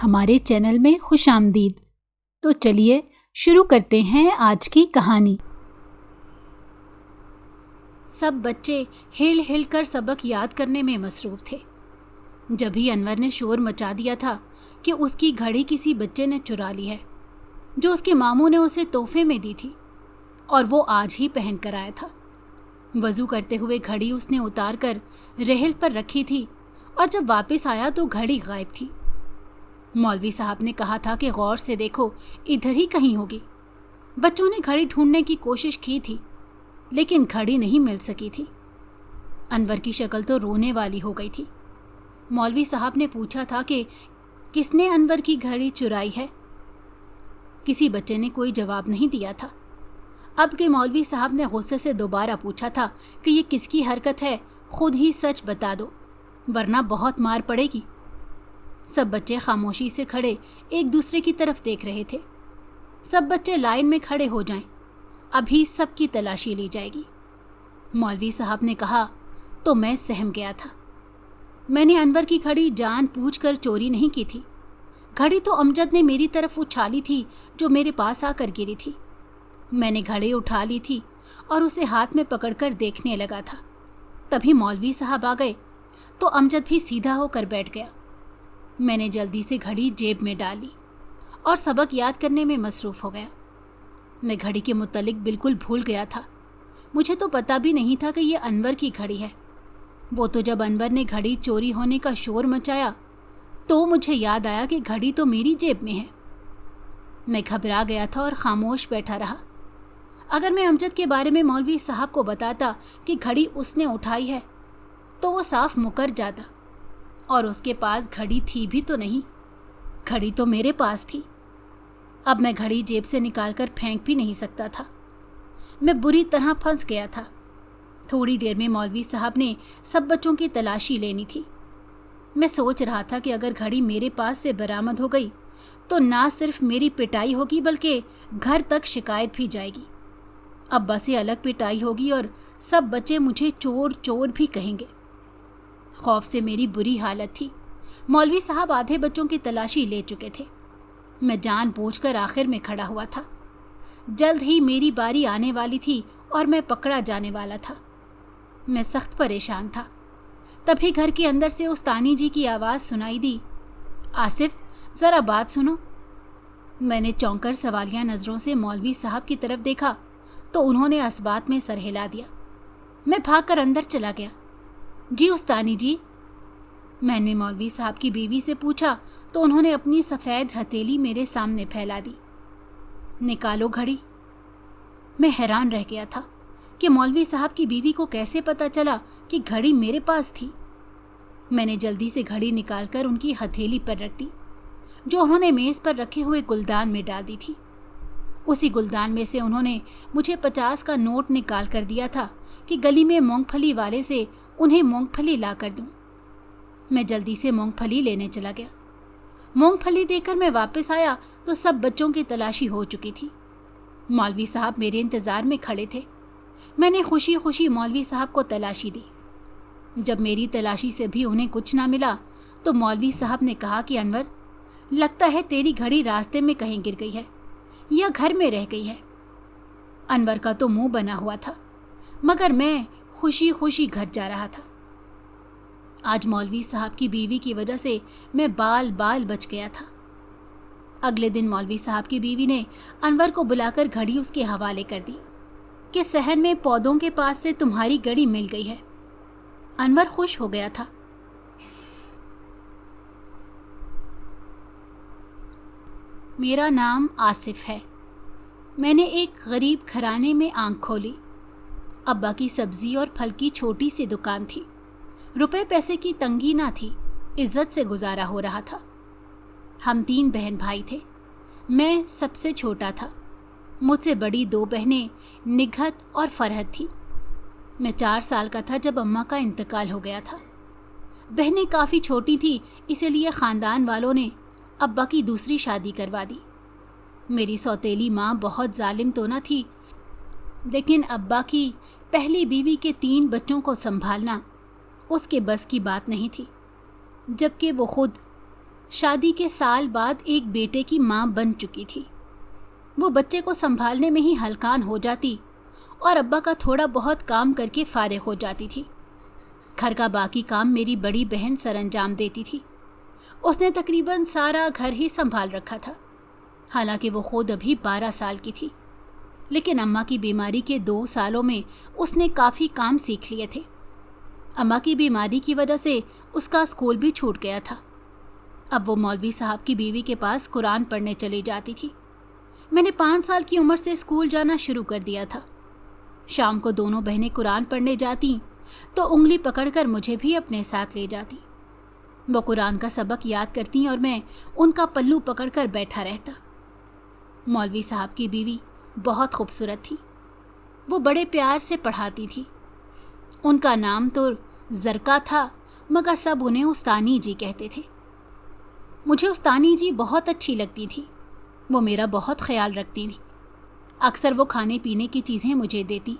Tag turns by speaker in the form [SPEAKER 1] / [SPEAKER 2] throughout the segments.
[SPEAKER 1] ہمارے چینل میں خوش آمدید۔ تو چلیے شروع کرتے ہیں آج کی کہانی۔ سب بچے ہل ہل کر سبق یاد کرنے میں مصروف تھے۔ جبھی انور نے شور مچا دیا تھا کہ اس کی گھڑی کسی بچے نے چرا لی ہے جو اس کے ماموں نے اسے تحفے میں دی تھی اور وہ آج ہی پہن کر آیا تھا۔ وضو کرتے ہوئے گھڑی اس نے اتار کر رحل پر رکھی تھی اور جب واپس آیا تو گھڑی غائب تھی۔ مولوی صاحب نے کہا تھا کہ غور سے دیکھو، ادھر ہی کہیں ہوگی۔ بچوں نے گھڑی ڈھونڈنے کی کوشش کی تھی لیکن گھڑی نہیں مل سکی تھی۔ انور کی شکل تو رونے والی ہو گئی تھی۔ مولوی صاحب نے پوچھا تھا کہ کس نے انور کی گھڑی چرائی ہے؟ کسی بچے نے کوئی جواب نہیں دیا تھا۔ اب کہ مولوی صاحب نے غصے سے دوبارہ پوچھا تھا کہ یہ کس کی حرکت ہے، خود ہی سچ بتا دو ورنہ بہت مار پڑے گی۔ سب بچے خاموشی سے کھڑے ایک دوسرے کی طرف دیکھ رہے تھے۔ سب بچے لائن میں کھڑے ہو جائیں، ابھی سب کی تلاشی لی جائے گی۔ مولوی صاحب نے کہا تو میں سہم گیا تھا۔ میں نے انور کی گھڑی جان بوجھ کر چوری نہیں کی تھی۔ گھڑی تو امجد نے میری طرف اچھالی تھی جو میرے پاس آ کر گری تھی۔ میں نے گھڑی اٹھا لی تھی اور اسے ہاتھ میں پکڑ کر دیکھنے لگا تھا۔ تبھی مولوی صاحب آ گئے تو امجد بھی سیدھا ہو کر بیٹھ گیا۔ میں نے جلدی سے گھڑی جیب میں ڈال لی اور سبق یاد کرنے میں مصروف ہو گیا۔ میں گھڑی کے متعلق بالکل بھول گیا تھا۔ مجھے تو پتہ بھی نہیں تھا کہ یہ انور کی گھڑی ہے۔ وہ تو جب انور نے گھڑی چوری ہونے کا شور مچایا تو مجھے یاد آیا کہ گھڑی تو میری جیب میں ہے۔ میں گھبرا گیا تھا اور خاموش بیٹھا رہا۔ اگر میں امجد کے بارے میں مولوی صاحب کو بتاتا کہ گھڑی اس نے اٹھائی ہے تو وہ صاف مکر جاتا، اور اس کے پاس گھڑی تھی بھی تو نہیں، گھڑی تو میرے پاس تھی۔ اب میں گھڑی جیب سے نکال کر پھینک بھی نہیں سکتا تھا۔ میں بری طرح پھنس گیا تھا۔ تھوڑی دیر میں مولوی صاحب نے سب بچوں کی تلاشی لینی تھی۔ میں سوچ رہا تھا کہ اگر گھڑی میرے پاس سے برآمد ہو گئی تو نہ صرف میری پٹائی ہوگی بلکہ گھر تک شکایت بھی جائے گی۔ ابا سے الگ پٹائی ہوگی اور سب بچے مجھے چور چور بھی کہیں گے۔ خوف سے میری بری حالت تھی۔ مولوی صاحب آدھے بچوں کی تلاشی لے چکے تھے۔ میں جان بوجھ کر آخر میں کھڑا ہوا تھا۔ جلد ہی میری باری آنے والی تھی اور میں پکڑا جانے والا تھا۔ میں سخت پریشان تھا۔ تبھی گھر کے اندر سے استانی جی کی آواز سنائی دی، آصف ذرا بات سنو۔ میں نے چونک کر سوالیہ نظروں سے مولوی صاحب کی طرف دیکھا تو انہوں نے اسبات میں سر ہلا دیا۔ میں بھاگ کر اندر چلا گیا۔ جی استانی جی، میں نے مولوی صاحب کی بیوی سے پوچھا تو انہوں نے اپنی سفید ہتھیلی میرے سامنے پھیلا دی۔ نکالو گھڑی۔ میں حیران رہ گیا تھا کہ مولوی صاحب کی بیوی کو کیسے پتہ چلا کہ گھڑی میرے پاس تھی۔ میں نے جلدی سے گھڑی نکال کر ان کی ہتھیلی پر رکھ دی جو انہوں نے میز پر رکھے ہوئے گلدان میں ڈال دی تھی۔ اسی گلدان میں سے انہوں نے مجھے 50 کا نوٹ نکال کر دیا تھا کہ گلی میں مونگ پھلی والے سے انہیں مونگ پھلی لا کر دوں۔ میں جلدی سے مونگ پھلی لینے چلا گیا۔ مونگ پھلی دے کر میں واپس آیا تو سب بچوں کی تلاشی ہو چکی تھی۔ مولوی صاحب میرے انتظار میں کھڑے تھے۔ میں نے خوشی خوشی مولوی صاحب کو تلاشی دی۔ جب میری تلاشی سے بھی انہیں کچھ نہ ملا تو مولوی صاحب نے کہا کہ انور، لگتا ہے تیری گھڑی راستے میں کہیں گر گئی ہے یا گھر میں رہ گئی ہے۔ انور کا تو منہ بنا ہوا تھا مگر میں خوشی خوشی گھر جا رہا تھا۔ آج مولوی صاحب کی بیوی کی وجہ سے میں بال بال بچ گیا تھا۔ اگلے دن مولوی صاحب کی بیوی نے انور کو بلا کر گھڑی اس کے حوالے کر دی کہ صحن میں پودوں کے پاس سے تمہاری گھڑی مل گئی ہے۔ انور خوش ہو گیا تھا۔ میرا نام آصف ہے۔ میں نے ایک غریب گھرانے میں آنکھ کھولی۔ ابا کی سبزی اور پھل کی چھوٹی سی دکان تھی۔ روپے پیسے کی تنگی نہ تھی، عزت سے گزارا ہو رہا تھا۔ ہم 3 بہن بھائی تھے۔ میں سب سے چھوٹا تھا۔ مجھ سے بڑی 2 بہنیں نگہت اور فرحت تھیں۔ میں 4 سال کا تھا جب اماں کا انتقال ہو گیا تھا۔ بہنیں کافی چھوٹی تھیں، اسی لیے خاندان والوں نے ابا کی دوسری شادی کروا دی۔ میری سوتیلی ماں بہت ظالم تو نہ تھی، لیکن ابا کی پہلی بیوی کے 3 بچوں کو سنبھالنا اس کے بس کی بات نہیں تھی، جبکہ وہ خود शादी के साल बाद एक बेटे की माँ बन चुकी थी। वो बच्चे को संभालने में ही हलकान हो जाती और अब्बा का थोड़ा बहुत काम करके फारिग हो जाती थी। घर का बाकी काम मेरी बड़ी बहन सरंजाम देती थी। उसने तकरीबन सारा घर ही संभाल रखा था। हालांकि वो खुद अभी 12 साल की थी, लेकिन अम्मा की बीमारी के 2 सालों में उसने काफ़ी काम सीख लिए थे। अम्मा की बीमारी की वजह से उसका स्कूल भी छूट गया था। अब वो मौलवी साहब की बीवी के पास कुरान पढ़ने चली जाती थी। मैंने 5 साल की उम्र से स्कूल जाना शुरू कर दिया था। शाम को दोनों बहनें कुरान पढ़ने जाती तो उंगली पकड़कर मुझे भी अपने साथ ले जाती। वो कुरान का सबक याद करती और मैं उनका पल्लू पकड़कर बैठा रहता। मौलवी साहब की बीवी बहुत खूबसूरत थी। वो बड़े प्यार से पढ़ाती थी। उनका नाम तो ज़रका था, मगर सब उन्हें उस्तानी जी कहते थे। मुझे उस्तानी जी बहुत अच्छी लगती थी। वो मेरा बहुत ख्याल रखती थी। अक्सर वो खाने पीने की चीज़ें मुझे देती।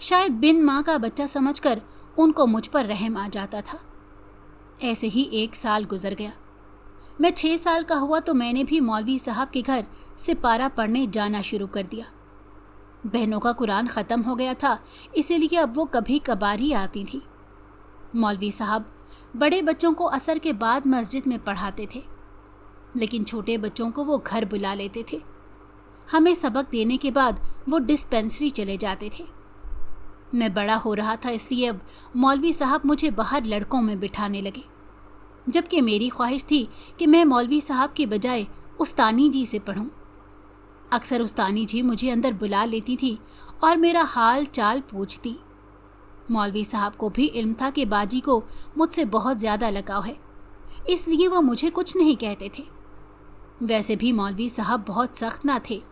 [SPEAKER 1] शायद बिन माँ का बच्चा समझकर उनको मुझ पर रहम आ जाता था। ऐसे ही 1 साल गुजर गया। मैं 6 साल का हुआ तो मैंने भी मौलवी साहब के घर सिपारा पढ़ने जाना शुरू कर दिया। बहनों का कुरान ख़त्म हो गया था, इसीलिए अब वो कभी कभार ही आती थी। मौलवी साहब बड़े बच्चों को असर के बाद मस्जिद में पढ़ाते थे, लेकिन छोटे बच्चों को वो घर बुला लेते थे। हमें सबक देने के बाद वो डिस्पेंसरी चले जाते थे। मैं बड़ा हो रहा था, इसलिए अब मौलवी साहब मुझे बाहर लड़कों में बिठाने लगे, जबकि मेरी ख्वाहिश थी कि मैं मौलवी साहब के बजाय उस्तानी जी से पढ़ूं। अक्सर उस्तानी जी मुझे अंदर बुला लेती थी और मेरा हाल चाल पूछती। मौलवी साहब को भी इल्म था कि बाजी को मुझसे बहुत ज़्यादा लगाव है, इसलिए वो मुझे कुछ नहीं कहते थे। वैसे भी मौलवी साहब बहुत सख्त ना थे।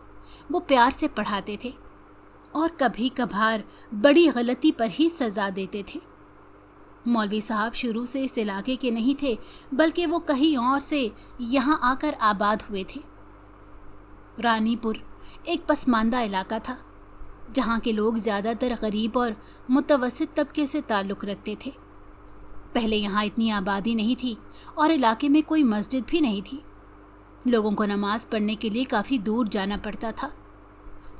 [SPEAKER 1] वो प्यार से पढ़ाते थे और कभी कभार बड़ी गलती पर ही सज़ा देते थे। मौलवी साहब शुरू से इस इलाके के नहीं थे, बल्कि वो कहीं और से यहाँ आकर आबाद हुए थे। रानीपुर एक पसमानदा इलाका था, जहाँ के लोग ज़्यादातर गरीब और मुतवस्सित तबके से ताल्लुक़ रखते थे। पहले यहाँ इतनी आबादी नहीं थी और इलाके में कोई मस्जिद भी नहीं थी। लोगों को नमाज़ पढ़ने के लिए काफ़ी दूर जाना पड़ता था।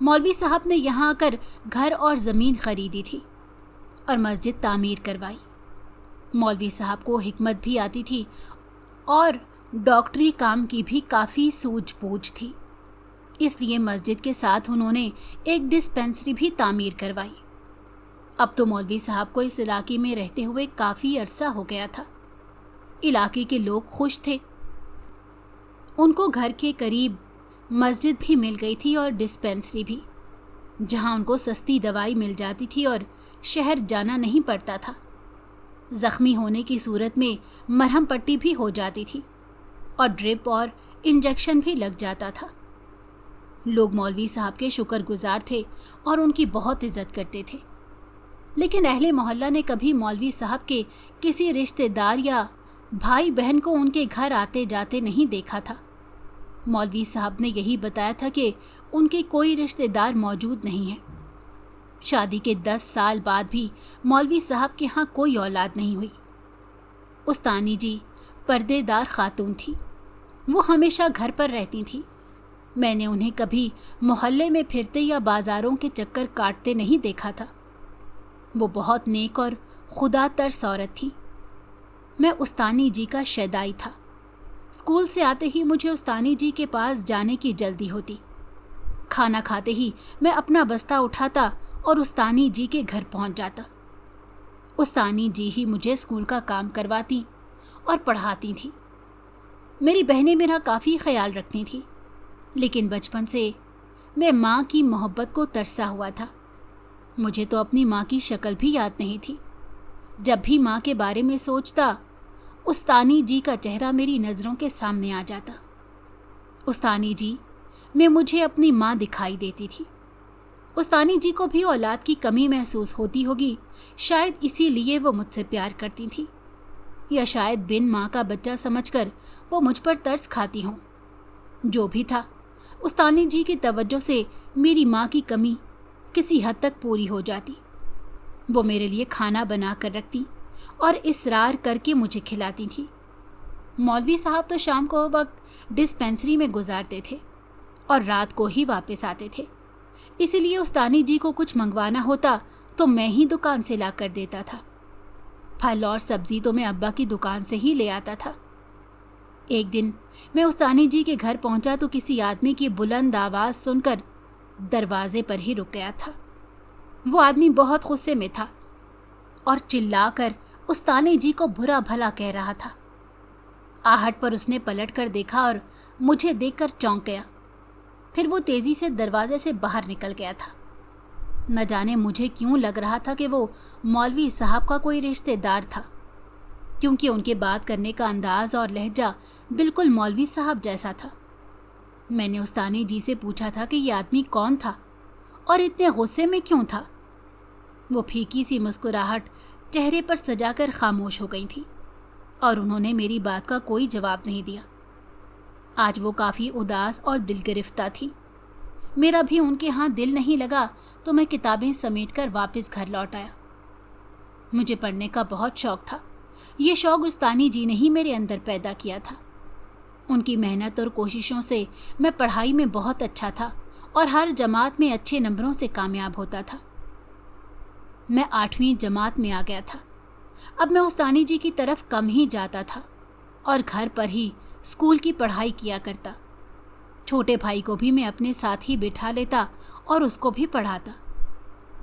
[SPEAKER 1] मौलवी साहब ने यहाँ आकर घर और ज़मीन ख़रीदी थी और मस्जिद तामीर करवाई। मौलवी साहब को हिकमत भी आती थी और डॉक्टरी काम की भी काफ़ी सूझबूझ थी, इसलिए मस्जिद के साथ उन्होंने एक डिस्पेंसरी भी तामीर करवाई। अब तो मौलवी साहब को इस इलाके में रहते हुए काफ़ी अरसा हो गया था। इलाके के लोग खुश थे। उनको घर के करीब मस्जिद भी मिल गई थी और डिस्पेंसरी भी, जहां उनको सस्ती दवाई मिल जाती थी और शहर जाना नहीं पड़ता था। ज़ख्मी होने की सूरत में मरहम पट्टी भी हो जाती थी और ड्रिप और इंजेक्शन भी लग जाता था। लोग मौलवी साहब के शुक्रगुजार थे और उनकी बहुत इज्जत करते थे, लेकिन अहले मोहल्ला ने कभी मौलवी साहब के किसी रिश्तेदार या भाई बहन को उनके घर आते जाते नहीं देखा था। मौलवी साहब ने यही बताया था कि उनके कोई रिश्तेदार मौजूद नहीं है। शादी के 10 साल बाद भी मौलवी साहब के यहाँ कोई औलाद नहीं हुई। उस्तानी जी पर्देदार खातून थी। वो हमेशा घर पर रहती थी। मैंने उन्हें कभी मोहल्ले में फिरते या बाज़ारों के चक्कर काटते नहीं देखा था। वो बहुत नेक और खुदा तरस औरत थी। मैं उस्तानी जी का शैदाई था। स्कूल से आते ही मुझे उस्तानी जी के पास जाने की जल्दी होती। खाना खाते ही मैं अपना बस्ता उठाता और उस्तानी जी के घर पहुंच जाता। उस्तानी जी ही मुझे स्कूल का काम करवाती और पढ़ाती थी। मेरी बहनें मेरा काफ़ी ख्याल रखती थी, लेकिन बचपन से मैं माँ की मोहब्बत को तरसा हुआ था। मुझे तो अपनी माँ की शक्ल भी याद नहीं थी। जब भी माँ के बारे में सोचता, उस्तानी जी का चेहरा मेरी नज़रों के सामने आ जाता। उस्तानी जी में मुझे अपनी माँ दिखाई देती थी। उस्तानी जी को भी औलाद की कमी महसूस होती होगी, शायद इसीलिए वो मुझसे प्यार करती थी, या शायद बिन माँ का बच्चा समझकर वो मुझ पर तरस खाती हों। जो भी था, उस्तानी जी की तवज्जो से मेरी माँ की कमी किसी हद तक पूरी हो जाती। वो मेरे लिए खाना बना कर रखती और इसरार करके मुझे खिलाती थी। मौलवी साहब तो शाम को वक्त डिस्पेंसरी में गुजारते थे और रात को ही वापस आते थे, इसीलिए उस्तानी जी को कुछ मंगवाना होता तो मैं ही दुकान से ला कर देता था। फल और सब्जी तो मैं अब्बा की दुकान से ही ले आता था। एक दिन मैं उस्तानी जी के घर पहुंचा तो किसी आदमी की बुलंद आवाज़ सुनकर दरवाजे पर ही रुक गया था। वो आदमी बहुत गुस्से में था और चिल्लाकर उस्तानी जी को बुरा भला कह रहा था। आहट पर उसने पलट कर देखा और मुझे देखकर चौंक गया। फिर वो तेज़ी से दरवाजे से बाहर निकल गया था। न जाने मुझे क्यों लग रहा था कि वो मौलवी साहब का कोई रिश्तेदार था, क्योंकि उनके बात करने का अंदाज़ और लहजा बिल्कुल मौलवी साहब जैसा था। मैंने उस्तानी जी से पूछा था कि ये आदमी कौन था और इतने गुस्से में क्यों था। वो फीकी सी मुस्कुराहट चेहरे पर सजाकर खामोश हो गई थी और उन्होंने मेरी बात का कोई जवाब नहीं दिया। आज वो काफ़ी उदास और दिलगिरफ्ता थी। मेरा भी उनके यहाँ दिल नहीं लगा तो मैं किताबें समेटकर वापस घर लौट आया। मुझे पढ़ने का बहुत शौक़ था। ये शौक़ उस्तानी जी ने ही मेरे अंदर पैदा किया था। उनकी मेहनत और कोशिशों से मैं पढ़ाई में बहुत अच्छा था और हर जमात में अच्छे नंबरों से कामयाब होता था। मैं 8वीं जमात में आ गया था। अब मैं उस्तानी जी की तरफ कम ही जाता था और घर पर ही स्कूल की पढ़ाई किया करता। छोटे भाई को भी मैं अपने साथ ही बिठा लेता और उसको भी पढ़ाता।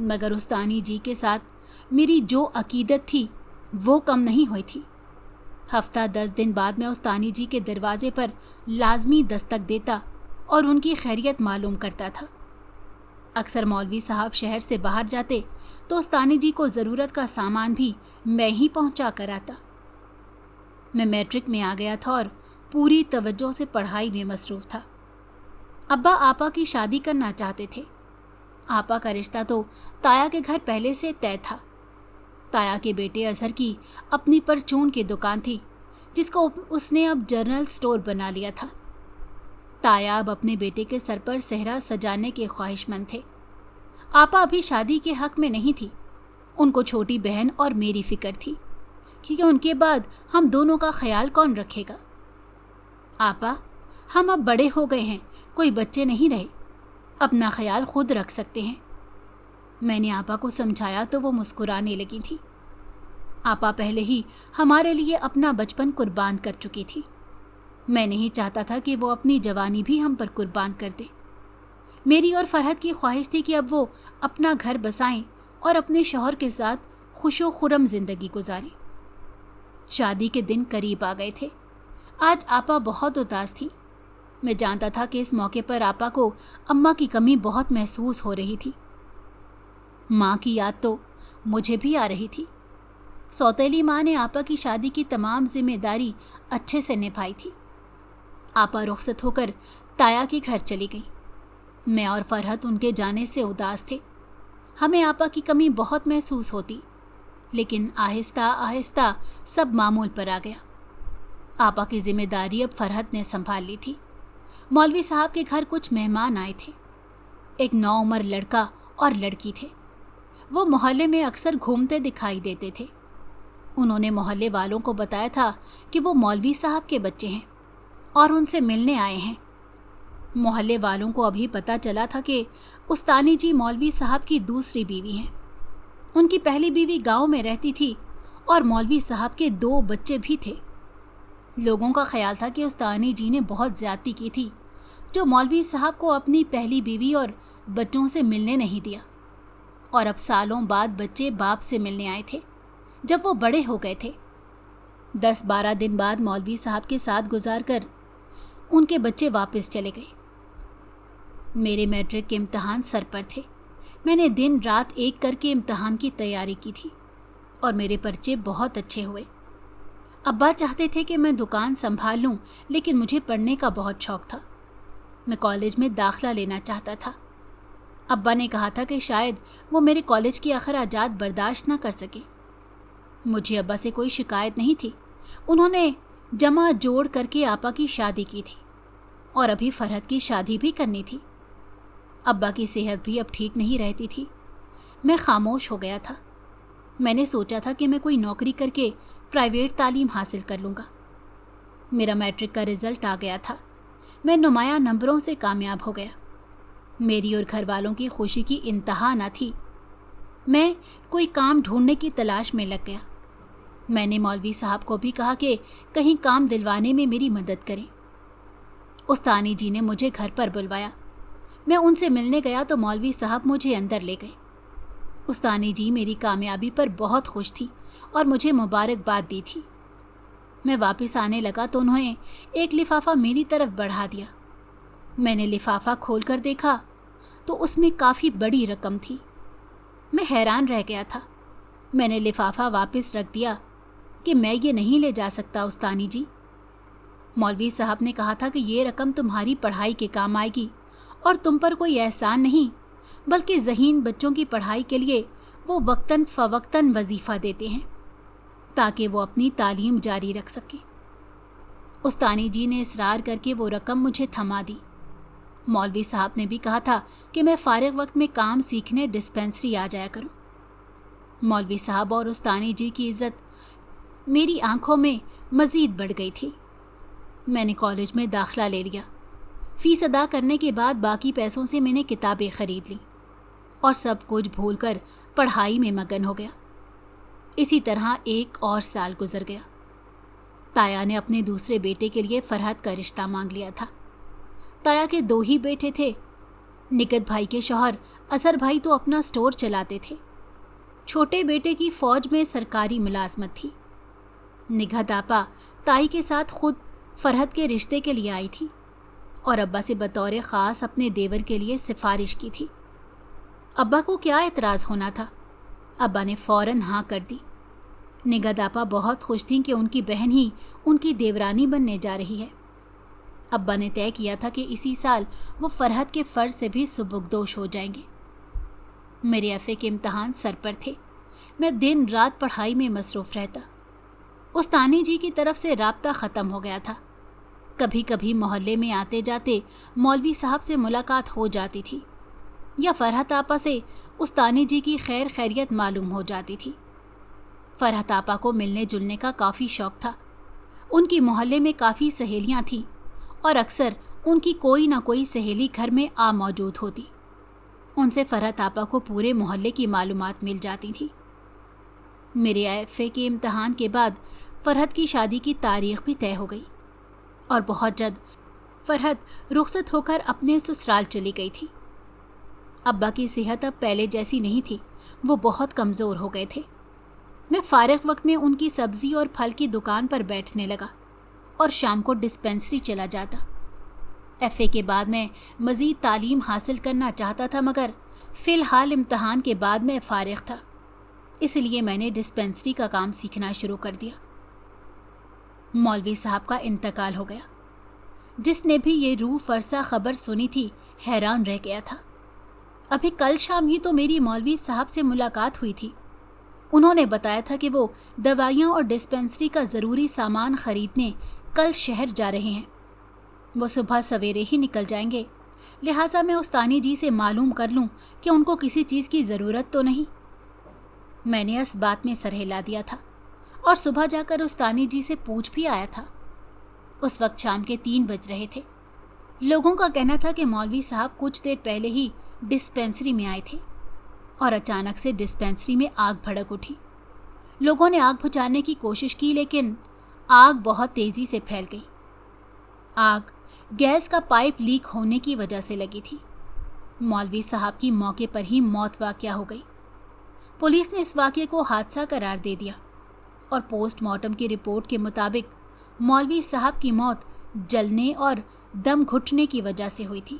[SPEAKER 1] मगर उस्तानी जी के साथ मेरी जो अकीदत थी वो कम नहीं हुई थी। हफ्ता 10 दिन बाद मैं उस्तानी जी के दरवाजे पर लाजमी दस्तक देता और उनकी खैरियत मालूम करता था। अक्सर मौलवी साहब शहर से बाहर जाते तो उस्तानी जी को ज़रूरत का सामान भी मैं ही पहुंचा कर आता। मैं मैट्रिक में आ गया था और पूरी तवज्जो से पढ़ाई में मसरूफ़ था। अब्बा आपा की शादी करना चाहते थे। आपा का रिश्ता तो ताया के घर पहले से तय था। ताया के बेटे अजहर की अपनी परचून की दुकान थी, जिसको उसने अब जनरल स्टोर बना लिया था। ताया अब अपने बेटे के सर पर सेहरा सजाने के ख्वाहिशमंद थे। आपा अभी शादी के हक में नहीं थी। उनको छोटी बहन और मेरी फिक्र थी, क्योंकि उनके बाद हम दोनों का ख्याल कौन रखेगा। आपा, हम अब बड़े हो गए हैं, कोई बच्चे नहीं रहे, अपना ख्याल खुद रख सकते हैं। मैंने आपा को समझाया तो वो मुस्कुराने लगी थी। आपा पहले ही हमारे लिए अपना बचपन कुर्बान कर चुकी थी। मैं नहीं चाहता था कि वो अपनी जवानी भी हम पर कुर्बान कर दे। मेरी और फरहत की ख्वाहिश थी कि अब वो अपना घर बसाएं और अपने शौहर के साथ खुशो खुरम ज़िंदगी गुजारें। शादी के दिन करीब आ गए थे। आज आपा बहुत उदास थी। मैं जानता था कि इस मौके पर आपा को अम्मा की कमी बहुत महसूस हो रही थी। माँ की याद तो मुझे भी आ रही थी। सौतेली माँ ने आपा की शादी की तमाम जिम्मेदारी अच्छे से निभाई थी। आपा रुखसत होकर ताया के घर चली गई। मैं और फरहत उनके जाने से उदास थे। हमें आपा की कमी बहुत महसूस होती, लेकिन आहिस्ता आहिस्ता सब मामूल पर आ गया। आपा की जिम्मेदारी अब फरहत ने संभाल ली थी। मौलवी साहब के घर कुछ मेहमान आए थे। एक नौउम्र लड़का और लड़की थे। वो मोहल्ले में अक्सर घूमते दिखाई देते थे। उन्होंने मोहल्ले वालों को बताया था कि वो मौलवी साहब के बच्चे हैं और उनसे मिलने आए हैं। मोहल्ले वालों को अभी पता चला था कि उस्तानी जी मौलवी साहब की दूसरी बीवी हैं। उनकी पहली बीवी गांव में रहती थी और मौलवी साहब के 2 बच्चे भी थे। लोगों का ख्याल था कि उस्तानी जी ने बहुत ज़्यादती की थी, जो मौलवी साहब को अपनी पहली बीवी और बच्चों से मिलने नहीं दिया। और अब सालों बाद बच्चे बाप से मिलने आए थे, जब वो बड़े हो गए थे। 10-12 दिन बाद मौलवी साहब के साथ गुजार कर उनके बच्चे वापस चले गए। मेरे मैट्रिक के इम्तहान सर पर थे। मैंने दिन रात एक करके इम्तहान की तैयारी की थी और मेरे पर्चे बहुत अच्छे हुए। अब्बा चाहते थे कि मैं दुकान संभाल लूं, लेकिन मुझे पढ़ने का बहुत शौक़ था। मैं कॉलेज में दाखिला लेना चाहता था। अब्बा ने कहा था कि शायद वो मेरे कॉलेज की अखराजात बर्दाश्त न कर सके। मुझे अब्बा से कोई शिकायत नहीं थी। उन्होंने जमा जोड़ करके आपा की शादी की थी और अभी फरहत की शादी भी करनी थी। अब्बा की सेहत भी अब ठीक नहीं रहती थी। मैं खामोश हो गया था। मैंने सोचा था कि मैं कोई नौकरी करके प्राइवेट तालीम हासिल कर लूँगा। میرا میٹرک کا رزلٹ آ گیا تھا. میں نمایاں نمبروں سے کامیاب ہو گیا. میری اور گھر والوں کی خوشی کی انتہا نہ تھی. میں کوئی کام ڈھونڈنے کی تلاش میں لگ گیا. میں نے مولوی صاحب کو بھی کہا کہ کہیں کام دلوانے میں میری مدد کریں. استانی جی نے مجھے گھر پر بلوایا. میں ان سے ملنے گیا تو مولوی صاحب مجھے اندر لے گئے. استانی جی میری کامیابی پر بہت خوش تھی اور مجھے مبارکباد دی تھی. میں واپس آنے لگا تو انہوں نے ایک لفافہ میری طرف بڑھا دیا. میں نے لفافہ کھول کر دیکھا تو اس میں کافی بڑی رقم تھی. میں حیران رہ گیا تھا. میں نے لفافہ واپس رکھ دیا کہ میں یہ نہیں لے جا سکتا استانی جی. مولوی صاحب نے کہا تھا کہ یہ رقم تمہاری پڑھائی کے کام آئے گی اور تم پر کوئی احسان نہیں بلکہ ذہین بچوں کی پڑھائی کے لیے وہ وقتاً فوقتاً وظیفہ دیتے ہیں تاکہ وہ اپنی تعلیم جاری رکھ سکیں. استانی جی نے اصرار کر کے وہ رقم مجھے تھما دی. مولوی صاحب نے بھی کہا تھا کہ میں فارغ وقت میں کام سیکھنے ڈسپینسری آ جایا کروں. مولوی صاحب اور استانی جی کی عزت میری آنکھوں میں مزید بڑھ گئی تھی. میں نے کالج میں داخلہ لے لیا. فیس ادا کرنے کے بعد باقی پیسوں سے میں نے کتابیں خرید لیں اور سب کچھ بھول کر پڑھائی میں مگن ہو گیا. اسی طرح ایک اور سال گزر گیا. تایا نے اپنے دوسرے بیٹے کے لیے فرحت کا رشتہ مانگ لیا تھا. تایا کے 2 ہی بیٹے تھے. نکت بھائی کے شوہر اظہر بھائی تو اپنا سٹور چلاتے تھے. چھوٹے بیٹے کی فوج میں سرکاری ملازمت تھی. نگہت آپا تائی کے ساتھ خود فرحت کے رشتے کے لیے آئی تھی اور ابا سے بطور خاص اپنے دیور کے لیے سفارش کی تھی. ابا کو کیا اعتراض ہونا تھا؟ ابا نے فوراً ہاں کر دی. نگہت آپا بہت خوش تھیں کہ ان کی بہن ہی ان کی دیورانی بننے جا رہی ہے. ابا نے طے کیا تھا کہ اسی سال وہ فرحت کے فرض سے بھی سبکدوش ہو جائیں گے. میرے ایف اے کے امتحان سر پر تھے. میں دن رات پڑھائی میں مصروف رہتا. استانی جی کی طرف سے رابطہ ختم ہو گیا تھا. کبھی کبھی محلے میں آتے جاتے مولوی صاحب سے ملاقات ہو جاتی تھی یا فرحت آپا سے استانی جی کی خیر خیریت معلوم ہو جاتی تھی. فرحت آپا کو ملنے جلنے کا کافی شوق تھا. ان کی محلے میں کافی سہیلیاں تھیں اور اکثر ان کی کوئی نہ کوئی سہیلی گھر میں آ موجود ہوتی. ان سے فرحت آپا کو پورے محلے کی معلومات مل جاتی تھی. میرے ایف اے کے امتحان کے بعد فرحت کی شادی کی تاریخ بھی طے ہو گئی اور بہت جلد فرحت رخصت ہو کر اپنے سسرال چلی گئی تھی. ابا کی صحت اب پہلے جیسی نہیں تھی. وہ بہت کمزور ہو گئے تھے. میں فارغ وقت میں ان کی سبزی اور پھل کی دکان پر بیٹھنے لگا اور شام کو ڈسپینسری چلا جاتا. ایف اے کے بعد میں مزید تعلیم حاصل کرنا چاہتا تھا مگر فی الحال امتحان کے بعد میں فارغ تھا. اس لیے میں نے ڈسپینسری کا کام سیکھنا شروع کر دیا. مولوی صاحب کا انتقال ہو گیا. جس نے بھی یہ روح فرسا خبر سنی تھی حیران رہ گیا تھا. ابھی کل شام ہی تو میری مولوی صاحب سے ملاقات ہوئی تھی. انہوں نے بتایا تھا کہ وہ دوائیاں اور ڈسپینسری کا ضروری سامان خریدنے کل شہر جا رہے ہیں. وہ صبح سویرے ہی نکل جائیں گے. لہٰذا میں استانی جی سے معلوم کر لوں کہ ان کو کسی چیز کی ضرورت تو نہیں. میں نے اس بات میں سر ہلا دیا تھا اور صبح جا کر استانی جی سے پوچھ بھی آیا تھا. اس وقت شام کے 3 بج رہے تھے. لوگوں کا کہنا تھا کہ مولوی صاحب کچھ دیر پہلے ہی ڈسپینسری میں آئے تھے اور اچانک سے ڈسپینسری میں آگ بھڑک اٹھی. لوگوں نے آگ بجھانے کی کوشش کی لیکن آگ بہت تیزی سے پھیل گئی. آگ گیس کا پائپ لیک ہونے کی وجہ سے لگی تھی. مولوی صاحب کی موقع پر ہی موت واقع ہو گئی. پولیس نے اس واقعے کو حادثہ قرار دے دیا اور پوسٹ مارٹم کی رپورٹ کے مطابق مولوی صاحب کی موت جلنے اور دم گھٹنے کی وجہ سے ہوئی تھی.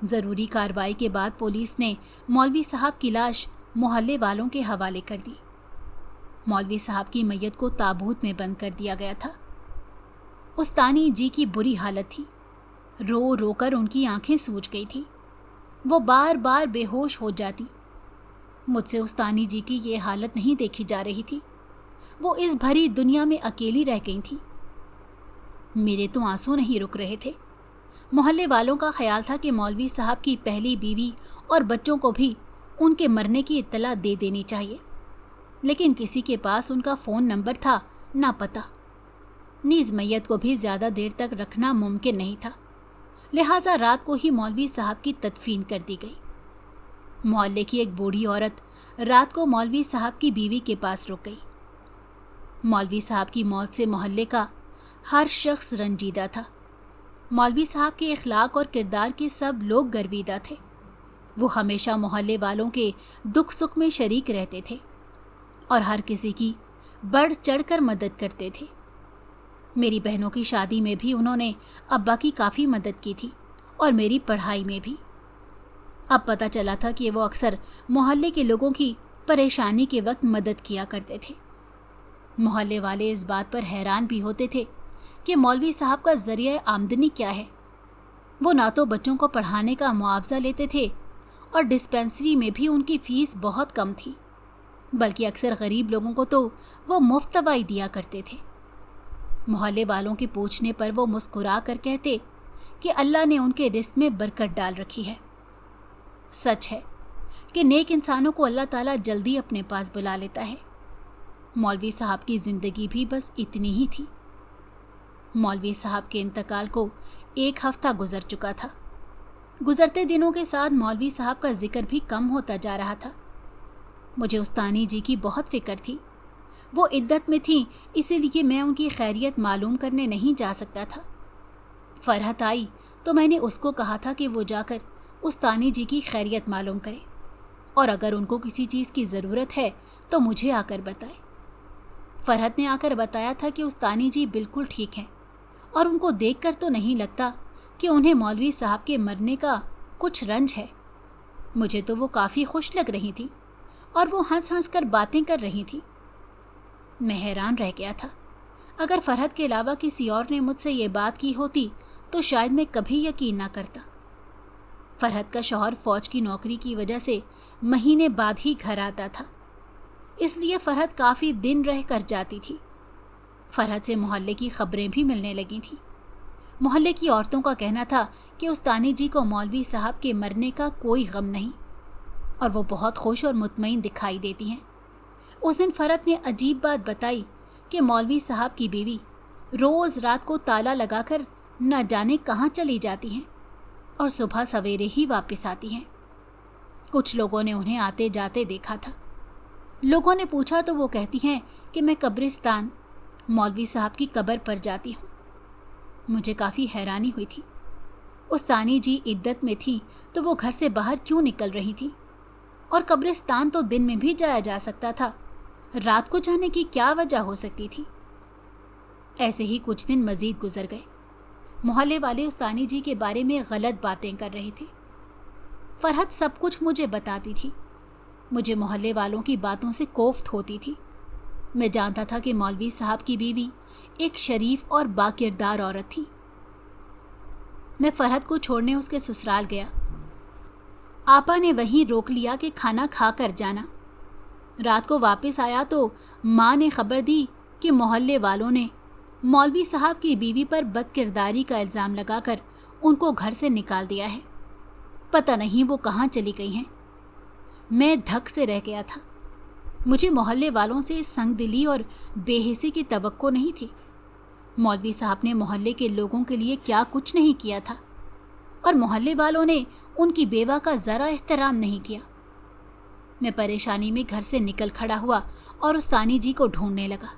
[SPEAKER 1] ضروری کارروائی کے بعد پولیس نے مولوی صاحب کی لاش محلے والوں کے حوالے کر دی. مولوی صاحب کی میت کو تابوت میں بند کر دیا گیا تھا. استانی جی کی بری حالت تھی. رو رو کر ان کی آنکھیں سوج گئی تھی. وہ بار بار بے ہوش ہو جاتی. مجھ سے استانی جی کی یہ حالت نہیں دیکھی جا رہی تھی. وہ اس بھری دنیا میں اکیلی رہ گئی تھیں. میرے تو آنسو نہیں رک رہے تھے. محلے والوں کا خیال تھا کہ مولوی صاحب کی پہلی بیوی اور بچوں کو بھی ان کے مرنے کی اطلاع دے دینی چاہیے، لیکن کسی کے پاس ان کا فون نمبر تھا نہ پتہ. نیز मैयत को भी ज़्यादा देर तक रखना मुमकिन नहीं था, लिहाजा रात को ही मौलवी साहब की तदफीन कर दी गई। मोहल्ले की एक बूढ़ी औरत रात को मौलवी साहब की बीवी के पास रुक गई। मौलवी साहब की मौत से मोहल्ले का हर शख्स रंजीदा था। मौलवी साहब के इखलाक और किरदार के सब लोग गर्विदा थे। वो हमेशा मोहल्ले वालों के दुख सुख में शरीक रहते थे और हर किसी की बढ़ चढ़कर मदद करते थे। मेरी बहनों की शादी में भी उन्होंने अब्बा की काफ़ी मदद की थी और मेरी पढ़ाई में भी। अब पता चला था कि वो अक्सर मोहल्ले के लोगों की परेशानी के वक्त मदद किया करते थे। मोहल्ले वाले इस बात पर हैरान भी होते थे कि मौलवी साहब का ज़रिया आमदनी क्या है। वो ना तो बच्चों को पढ़ाने का मुआवजा लेते थे और डिस्पेंसरी में भी उनकी फ़ीस बहुत कम थी, बल्कि अक्सर गरीब लोगों को तो वो मुफ्त दवाई दिया करते थे। मोहल्ले वालों के पूछने पर वो मुस्कुरा कर कहते कि अल्लाह ने उनके रिस्क में बरकत डाल रखी है। सच है कि नेक इंसानों को अल्लाह ताला जल्दी अपने पास बुला लेता है। मौलवी साहब की ज़िंदगी भी बस इतनी ही थी। मौलवी साहब के इंतकाल को 1 हफ्ता गुजर चुका था। गुजरते दिनों के साथ मौलवी साहब का जिक्र भी कम होता जा रहा था। मुझे उस्तानी जी की बहुत फ़िक्र थी। वो इद्दत में थी, इसीलिए मैं उनकी खैरियत मालूम करने नहीं जा सकता था। फरहत आई तो मैंने उसको कहा था कि वो जाकर उस्तानी जी की खैरियत मालूम करे और अगर उनको किसी चीज़ की ज़रूरत है तो मुझे आकर बताए। फरहत ने आकर बताया था कि उस्तानी जी बिल्कुल ठीक हैं और उनको देखकर तो नहीं लगता कि उन्हें मौलवी साहब के मरने का कुछ रंज है। मुझे तो वो काफ़ी खुश लग रही थी और वो हंस हंस कर बातें कर रही थी। मैं हैरान रह गया था। अगर फरहत के अलावा किसी और ने मुझसे ये बात की होती तो शायद मैं कभी यकीन ना करता। फरहत का शौहर फ़ौज की नौकरी की वजह से महीने बाद ही घर आता था, इसलिए फरहत काफ़ी दिन रह कर जाती थी। फरहत से मोहल्ले की खबरें भी मिलने लगी थीं। मोहल्ले की औरतों का कहना था कि उस्तानी जी को मौलवी साहब के मरने का कोई गम नहीं और वो बहुत खुश और मुतमईन दिखाई देती हैं। उस दिन फरहत ने अजीब बात बताई कि मौलवी साहब की बीवी रोज़ रात को ताला लगाकर न जाने कहाँ चली जाती हैं और सुबह सवेरे ही वापस आती हैं। कुछ लोगों ने उन्हें आते जाते देखा था। लोगों ने पूछा तो वो कहती हैं कि मैं कब्रिस्तान मौलवी साहब की कब्र पर जाती हूँ। मुझे काफ़ी हैरानी हुई थी। उस्तानी जी इद्दत में थी तो वो घर से बाहर क्यों निकल रही थी, और कब्रिस्तान तो दिन में भी जाया जा सकता था, रात को जाने की क्या वजह हो सकती थी। ऐसे ही कुछ दिन मज़ीद गुजर गए। मोहल्ले वाले उस्तानी जी के बारे में गलत बातें कर रहे थे। फरहत सब कुछ मुझे बताती थी। मुझे मोहल्ले वालों की बातों से कोफ्त होती थी। मैं जानता था कि मौलवी साहब की बीवी एक शरीफ और बाकिरदार औरत थी। मैं फरहत को छोड़ने उसके ससुराल गया। आपा ने वहीं रोक लिया कि खाना खा कर जाना। रात को वापस आया तो माँ ने खबर दी कि मोहल्ले वालों ने मौलवी साहब की बीवी पर बदकिरदारी का इल्ज़ाम लगाकर उनको घर से निकाल दिया है। पता नहीं वो कहाँ चली गई हैं। मैं धक से रह गया था। मुझे मोहल्ले वालों से संगदिली और बेहिसी की तवक्को नहीं थी। मौलवी साहब ने मोहल्ले के लोगों के लिए क्या कुछ नहीं किया था और मोहल्ले वालों ने उनकी बेवा का ज़रा एहतराम नहीं किया। मैं परेशानी में घर से निकल खड़ा हुआ और उस्तानी जी को ढूंढने लगा।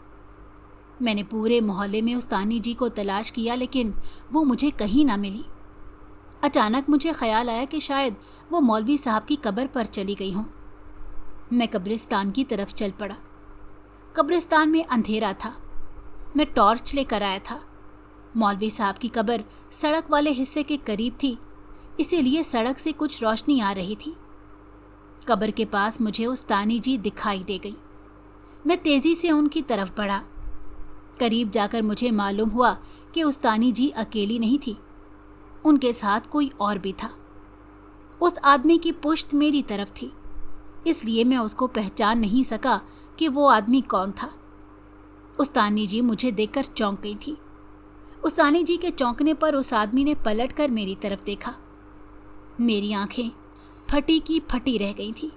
[SPEAKER 1] मैंने पूरे मोहल्ले में उस्तानी जी को तलाश किया, लेकिन वो मुझे कहीं ना मिली। अचानक मुझे ख्याल आया कि शायद वो मौलवी साहब की कब्र पर चली गई हों। मैं कब्रिस्तान की तरफ चल पड़ा। कब्रिस्तान में अंधेरा था। मैं टॉर्च लेकर आया था। मौलवी साहब की कब्र सड़क वाले हिस्से के करीब थी, इसीलिए सड़क से कुछ रोशनी आ रही थी। कब्र के पास मुझे उस्तानी जी दिखाई दे गई। मैं तेज़ी से उनकी तरफ बढ़ा। करीब जाकर मुझे मालूम हुआ कि उस्तानी जी अकेली नहीं थी, उनके साथ कोई और भी था। उस आदमी की पुश्त मेरी तरफ थी, इसलिए मैं उसको पहचान नहीं सका कि वो आदमी कौन था। उस्तानी जी मुझे देखकर चौंक गई थी। उस्तानी जी के चौंकने पर उस आदमी ने पलटकर मेरी तरफ देखा। मेरी आंखें फटी की फटी रह गई थी।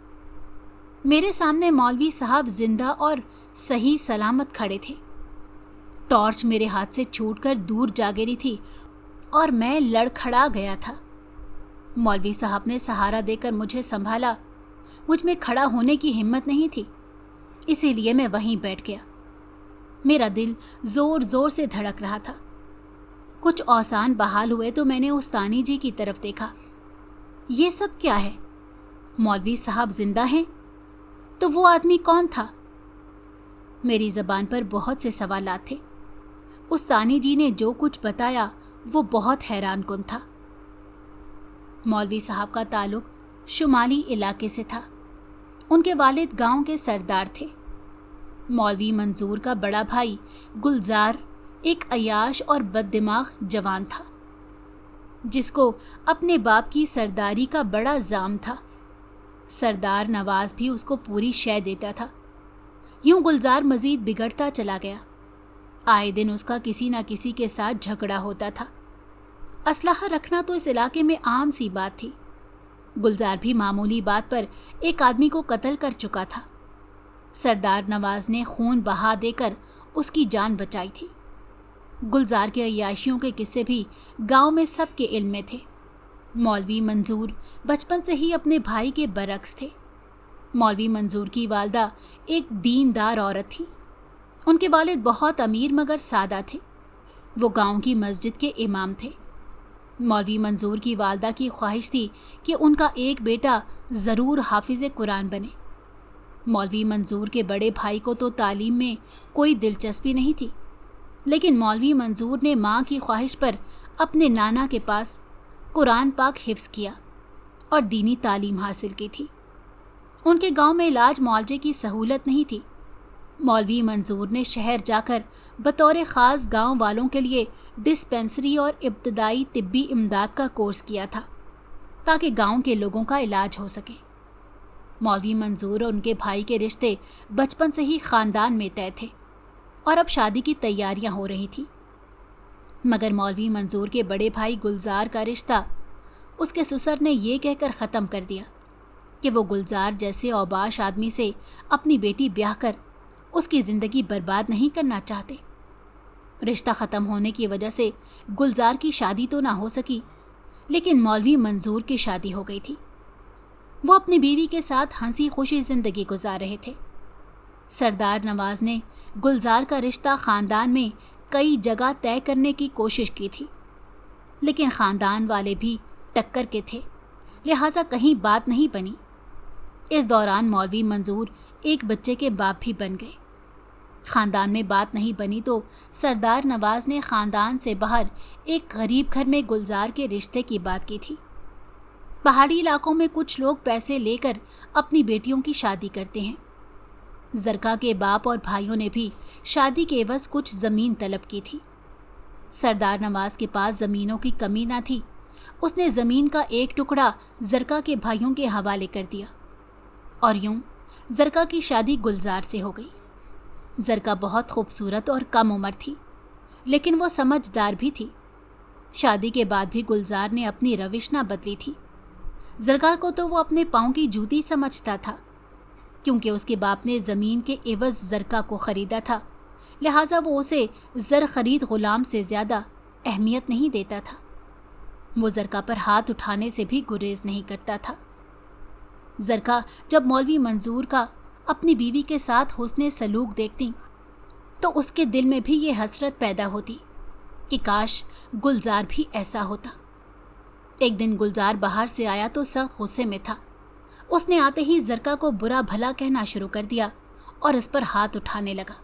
[SPEAKER 1] मेरे सामने मौलवी साहब जिंदा और सही सलामत खड़े थे। टॉर्च मेरे हाथ से छूटकर दूर जा गिरी थी और मैं लड़खड़ा गया था। मौलवी साहब ने सहारा देकर मुझे संभाला। मुझ में खड़ा होने की हिम्मत नहीं थी, इसीलिए मैं वहीं बैठ गया। मेरा दिल जोर जोर से धड़क रहा था। कुछ औसान बहाल हुए तो मैंने उस्तानी जी की तरफ देखा। ये सब क्या है? मौलवी साहब जिंदा हैं? तो वो आदमी कौन था? मेरी जबान पर बहुत से सवालात थे। उस्तानी जी ने जो कुछ बताया वो बहुत हैरान कुन था। मौलवी साहब का ताल्लुक शुमाली इलाके से था। उनके वालिद गांव के सरदार थे। मौलवी मंजूर का बड़ा भाई गुलजार एक अयाश और बददिमाग जवान था, जिसको अपने बाप की सरदारी का बड़ा जाम था। सरदार नवाज भी उसको पूरी शय देता था। यूं गुलजार मजीद बिगड़ता चला गया। आए दिन उसका किसी न किसी के साथ झगड़ा होता था। असलाहा रखना तो इस इलाके में आम सी बात थी। गुलजार भी मामूली बात पर एक आदमी को कत्ल कर चुका था। सरदार नवाज ने खून बहा देकर उसकी जान बचाई थी। गुलजार के अय्याशियों के किस्से भी गांव में सबके इल्म में थे। मौलवी मंजूर बचपन से ही अपने भाई के बरक्स थे। मौलवी मंजूर की वालदा एक दीनदार औरत थी। उनके वालिद बहुत अमीर मगर सादा थे। वो गांव की मस्जिद के इमाम थे। मौलवी मंजूर की वालदा की ख्वाहिश थी कि उनका एक बेटा ज़रूर हाफिज़ कुरान बने। मौलवी मंजूर के बड़े भाई को तो तालीम में कोई दिलचस्पी नहीं थी, लेकिन मौलवी मंजूर ने माँ की ख्वाहिश पर अपने नाना के पास कुरान पाक हिफ्ज़ किया और दीनी तालीम हासिल की थी। उनके गांव में इलाज मुआवजे की सहूलत नहीं थी। मौलवी मंजूर ने शहर जाकर बतौर ख़ास गांव वालों के लिए डिस्पेंसरी और इब्तदाई तिब्बी इमदाद का कोर्स किया था, ताकि गांव के लोगों का इलाज हो सके। मौलवी मंजूर और उनके भाई के रिश्ते बचपन से ही ख़ानदान में तय थे और अब शादी की तैयारियां हो रही थी। मगर मौलवी मंजूर के बड़े भाई गुलजार का रिश्ता उसके ससुर ने ये कहकर ख़त्म कर दिया कि वो गुलजार जैसे औबाश आदमी से अपनी बेटी ब्याह कर उसकी ज़िंदगी बर्बाद नहीं करना चाहते। रिश्ता ख़त्म होने की वजह से गुलजार की शादी तो ना हो सकी, लेकिन मौलवी मंजूर की शादी हो गई थी। वो अपनी बीवी के साथ हंसी खुशी ज़िंदगी गुजार रहे थे। सरदार नवाज ने गुलजार का रिश्ता ख़ानदान में कई जगह तय करने की कोशिश की थी, लेकिन ख़ानदान वाले भी टक्कर के थे, लिहाजा कहीं बात नहीं बनी। इस दौरान मौलवी मंजूर एक बच्चे के बाप भी बन गए। ख़ानदान में बात नहीं बनी तो सरदार नवाज ने ख़ानदान से बाहर एक गरीब घर में गुलजार के रिश्ते की बात की थी। पहाड़ी इलाकों में कुछ लोग पैसे लेकर अपनी बेटियों की शादी करते हैं। जरका के बाप और भाइयों ने भी शादी के एवज़ कुछ ज़मीन तलब की थी। सरदार नवाज के पास ज़मीनों की कमी ना थी। उसने ज़मीन का एक टुकड़ा जरका के भाइयों के हवाले कर दिया और यूं जरका की शादी गुलजार से हो गई। जरका बहुत खूबसूरत और कम उम्र थी, लेकिन वो समझदार भी थी। शादी के बाद भी गुलजार ने अपनी रविश ना बदली थी। जरका को तो वो अपने पाँव की जूती समझता था, क्योंकि उसके बाप ने ज़मीन के एवज़ जरका को ख़रीदा था, लिहाजा वो उसे ज़र ख़रीद ग़ुलाम से ज़्यादा अहमियत नहीं देता था। वो जरका पर हाथ उठाने से भी गुरेज नहीं करता था। जरका जब मौलवी मंजूर का अपनी बीवी के साथ हुस्ने सलूक देखती तो उसके दिल में भी ये हसरत पैदा होती कि काश गुलजार भी ऐसा होता। एक दिन गुलजार बाहर से आया तो सख्त गुस्से में था। उसने आते ही जरका को बुरा भला कहना शुरू कर दिया और इस पर हाथ उठाने लगा।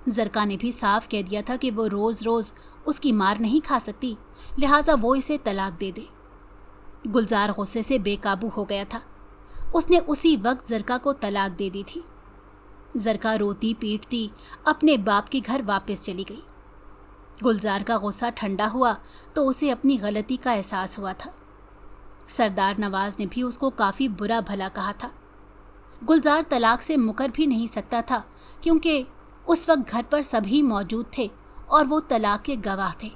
[SPEAKER 1] जरका ने भी साफ कह दिया था कि वो रोज़ रोज़ उसकी मार नहीं खा सकती, लिहाजा वो इसे तलाक दे दे। गुलजार गुस्से से बेकाबू हो गया था। उसने उसी वक्त जरका को तलाक दे दी थी। जरका रोती पीटती अपने बाप के घर वापस चली गई। गुलजार का गुस्सा ठंडा हुआ तो उसे अपनी गलती का एहसास हुआ था। सरदार नवाज ने भी उसको काफ़ी बुरा भला कहा था। गुलजार तलाक से मुकर भी नहीं सकता था, क्योंकि उस वक्त घर पर सभी मौजूद थे और वो तलाक के गवाह थे।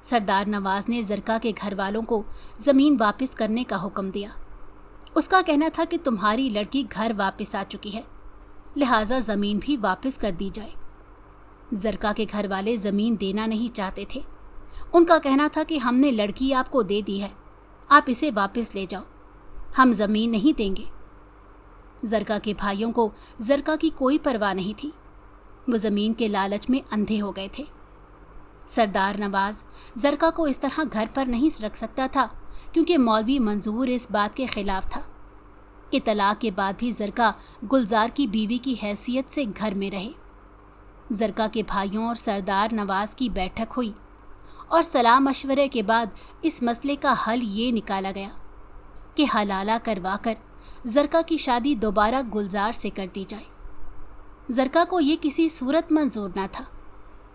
[SPEAKER 1] सरदार नवाज ने जरका के घर वालों को ज़मीन वापस करने का हुक्म दिया। उसका कहना था कि तुम्हारी लड़की घर वापस आ चुकी है, लिहाजा ज़मीन भी वापस कर दी जाए। زرکا کے گھر والے زمین دینا نہیں چاہتے تھے. ان کا کہنا تھا کہ ہم نے لڑکی آپ کو دے دی ہے, آپ اسے واپس لے جاؤ, ہم زمین نہیں دیں گے. زرکا کے بھائیوں کو زرکا کی کوئی پرواہ نہیں تھی. وہ زمین کے لالچ میں اندھے ہو گئے تھے. سردار نواز زرکا کو اس طرح گھر پر نہیں رکھ سکتا تھا کیونکہ مولوی منظور اس بات کے خلاف تھا کہ طلاق کے بعد بھی زرکا گلزار کی بیوی کی حیثیت سے گھر میں رہے. زرکا کے بھائیوں اور سردار نواز کی بیٹھک ہوئی اور صلاح مشورے کے بعد اس مسئلے کا حل یہ نکالا گیا کہ حلالہ کروا کر زرکا کی شادی دوبارہ گلزار سے کر دی جائے. زرکا کو یہ کسی صورت منظور نہ تھا.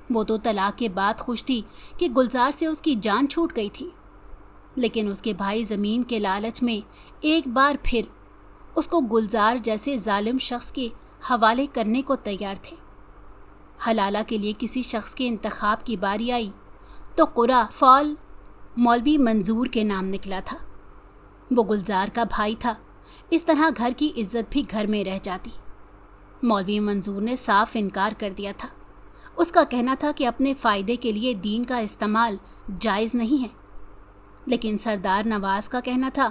[SPEAKER 1] وہ تو طلاق کے بعد خوش تھی کہ گلزار سے اس کی جان چھوٹ گئی تھی, لیکن اس کے بھائی زمین کے لالچ میں ایک بار پھر اس کو گلزار جیسے ظالم شخص کے حوالے کرنے کو تیار تھے. حلالہ کے لیے کسی شخص کے انتخاب کی باری آئی تو قرہ فال مولوی منظور کے نام نکلا تھا. وہ گلزار کا بھائی تھا. اس طرح گھر کی عزت بھی گھر میں رہ جاتی. مولوی منظور نے صاف انکار کر دیا تھا. اس کا کہنا تھا کہ اپنے فائدے کے لیے دین کا استعمال جائز نہیں ہے. لیکن سردار نواز کا کہنا تھا